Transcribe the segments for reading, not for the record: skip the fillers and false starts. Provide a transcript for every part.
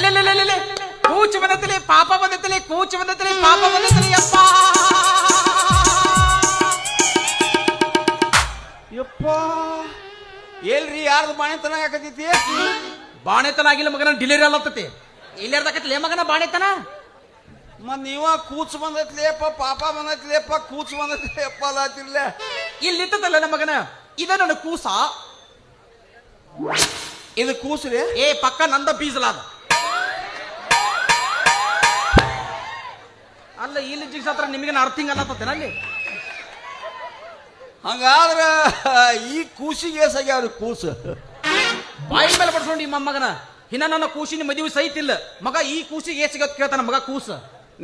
ಅಲ್ಲೇ ಕೂಚು ಬಂದತ್ತಲೆ ಪಾಪ ಬಂದತ್ತಲೆ ಕೂಚು ಬಂದತ್ತಲೆ ಪಾಪ ಬಂದತ್ತಲೆ ಯಪ್ಪ ಯಪ್ಪ ಎಲ್ರಿ ಯಾರ್ದು ಬಾಣೆತನ ಹಾಕತೈತಿ? ಬಾಣೆತನ ಆಗಿಲ್ಲ ಮಗನ ಡಿಲಿವರಿ ಅಲ್ಲತ್ತತಿ ಇಲ್ಲಾರ್ದಾಕತ್ಲೆ ಮಗನ ಬಾಣೆತನ ಮತ್ ನೀವ ಕೂಚು ಬಂದತ್ಲೇಪ ಪಾಪ ಬಂದತ್ಲೇಪ ಕೂಚು ಬಂದತ್ಲೇಪ ಅಲ್ಲತ್ತಿರ್ಲ ಇಲ್ಲಿ ನಿಂತದಲ್ಲ ನಮ್ಮ ಮಗನ ಇದ ನನ್ನ ಕೂಸ ಇದು ಕೂಸ್ರಿ ಏ ಪಕ್ಕ ನಂದ ಬೀಸಲಾದ ಅಲ್ಲ ಇಲ್ಲಿ ಜಿಗ್ಸತ್ರ ನಿಮಗೆ ಅರ್ಥಿಂಗ್ ಅನ್ನತ್ತೇನ ಅಲ್ಲಿ ಹಂಗಾದ್ರ ಈ ಕೂಸಿಗೆ ಎಸಾಗ್ಯಾವ್ರಿ ಕೂಸು ಬಾಯಿ ಮೇಲೆ ಬಡ್ಸ್ಕೊಂಡು ಈ ಮೊಮ್ಮಗನ ಇನ್ನ ನನ್ನ ಕೂಸಿನ ಮದುವೆ ಸಹಿತ ಇಲ್ಲ ಮಗ ಈ ಕೂಸಿಗೆ ಏಸಿಗತ್ ಕೇಳ್ತಾನ ಮಗ ಕೂಸ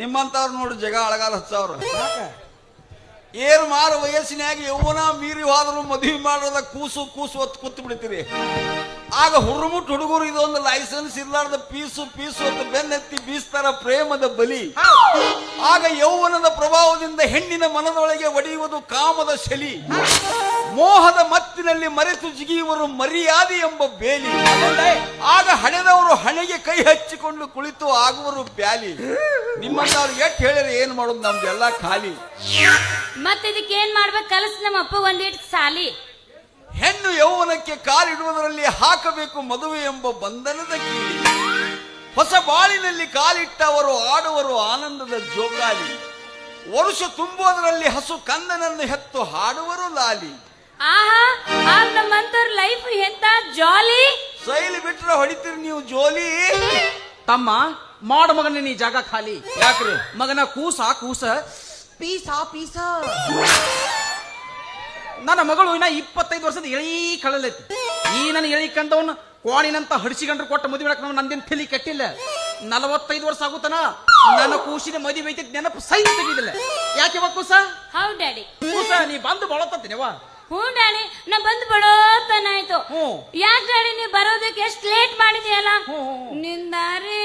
ನಿಮ್ಮಂತವ್ರು ನೋಡಿ ಜಗ ಅಳಗಾಲ ಹಚ್ಚವ್ರ ಏನ್ ಮಾರು ವಯಸ್ಸಿನಾಗ ಯೌವನ ಮೀರಿ ಹೋದ್ರು ಮದುವೆ ಮಾಡೋದ ಕೂಸು ಕೂಸು ಹೊತ್ತು ಕೂತು ಬಿಡ್ತೀರಿ. ಆಗ ಹುರುಮುಟ್ ಹುಡುಗರು ಇದೊಂದು ಲೈಸೆನ್ಸ್ ಇರ್ಲಾರ್ದ ಪೀಸು ಪೀಸು ಅಂತ ಬೆನ್ನೆತ್ತಿ ಬೀಸ್ತಾರ ಪ್ರೇಮದ ಬಲಿ. ಆಗ ಯೌವನದ ಪ್ರಭಾವದಿಂದ ಹೆಣ್ಣಿನ ಮನದೊಳಗೆ ಒಡೆಯುವುದು ಕಾಮದ ಶಲಿ. ಮೋಹದ ಮತ್ತಿನಲ್ಲಿ ಮರೆತು ಜಿಗಿಯುವರು ಮರ್ಯಾದೆ ಎಂಬ ಬೇಲಿ. ಆಗ ಹಣೆದವರು ಹಣೆಗೆ ಕೈ ಹಚ್ಚಿಕೊಂಡು ಕುಳಿತು ಆಗುವರು ಪ್ಯಾಲಿ. ನಿಮ್ಮಂತವ್ರಿಗೆ ಎಟ್ ಹೇಳಿದ್ರೆ ಏನ್ ಮಾಡೋದು ನಮ್ದೆಲ್ಲ ಖಾಲಿ. ಮತ್ತೆ ಇದಕ್ಕೆ ಏನ್ ಮಾಡ್ಬೇಕು ಕಲಸ್ ನಮ್ಮ ಅಪ್ಪ ಒಂದಿಟ್ಟು ಸಾಲಿ. ಹೆಣ್ಣು ಯೌವನಕ್ಕೆ ಕಾಲಿಡುವುದರಲ್ಲಿ ಹಾಕಬೇಕು ಮದುವೆ ಎಂಬ ಬಂಧನದ ಕೀಲಿ. ಹೊಸ ಬಾಳಿನಲ್ಲಿ ಕಾಲಿಟ್ಟವರು ಆಡುವರು ಆನಂದದ ಜೋಗಾಲಿ. ವರುಷ ತುಂಬುವುದರಲ್ಲಿ ಹಸು ಕಂದನನ್ನು ಹೆತ್ತು ಹಾಡುವರು ಲಾಲಿ. ಆಹಾ ಆಗ ನಮ್ಮಂತವ್ರ ಲೈಫ್ ಎಂತ ಜಾಲಿ. ಸೈಲಿ ಬಿಟ್ರೆ ಹೊಡಿತೀರಿ ನೀವು ಜೋಲಿ. ತಮ್ಮ ಮಾಡ ಮಗನ ನೀ ಜಾಗ ಖಾಲಿ. ಯಾಕ್ರಿ ಮಗನ ಕೂಸ ಕೂಸ ಪೀಸ ಪೀಸ ನನ್ನ ಮಗಳು ಇನ್ನ 25 ವರ್ಷದ ಎಳಿ ಕಳಲೈತಿ. ಈ ನನ್ನ ಎಳಿ ಕಂಡವನು ಕೋಣಿನಂತ ಹಡಿಸಿಕೊಂಡ್ರು ಕೊಟ್ಟ ಮದುವೆ ನಾವು ನಂದೇನು ತಲಿ ಕೆಟ್ಟಿಲ್ಲ. 45 ವರ್ಷ ಆಗುತ್ತಾನ ನನ್ನ ಕೂಸಿನ ಮದುವೆ ಐತಿ ನೆನಪು ಸೈ ತೆಗಿದಿಲ್ಲ. ಯಾಕೆ ಕೂಸ? ಹೌ ಡ್ಯಾಡಿ ಕೂಸ ನೀ ಬಂದು ಬಳತ್ತೇನೆವ? ಹ್ಞೂ ಡ್ಯಾಡಿ ನಾ ಬಂದು ಬಡೋತನ ಆಯ್ತು. ಯಾಕೆ ಡ್ಯಾಡಿ ನೀ ಬರೋದಕ್ಕೆ ಎಷ್ಟು ಲೇಟ್ ಮಾಡಿದ್ಯಲ್ಲ? ನಿನ್ ದಾರಿ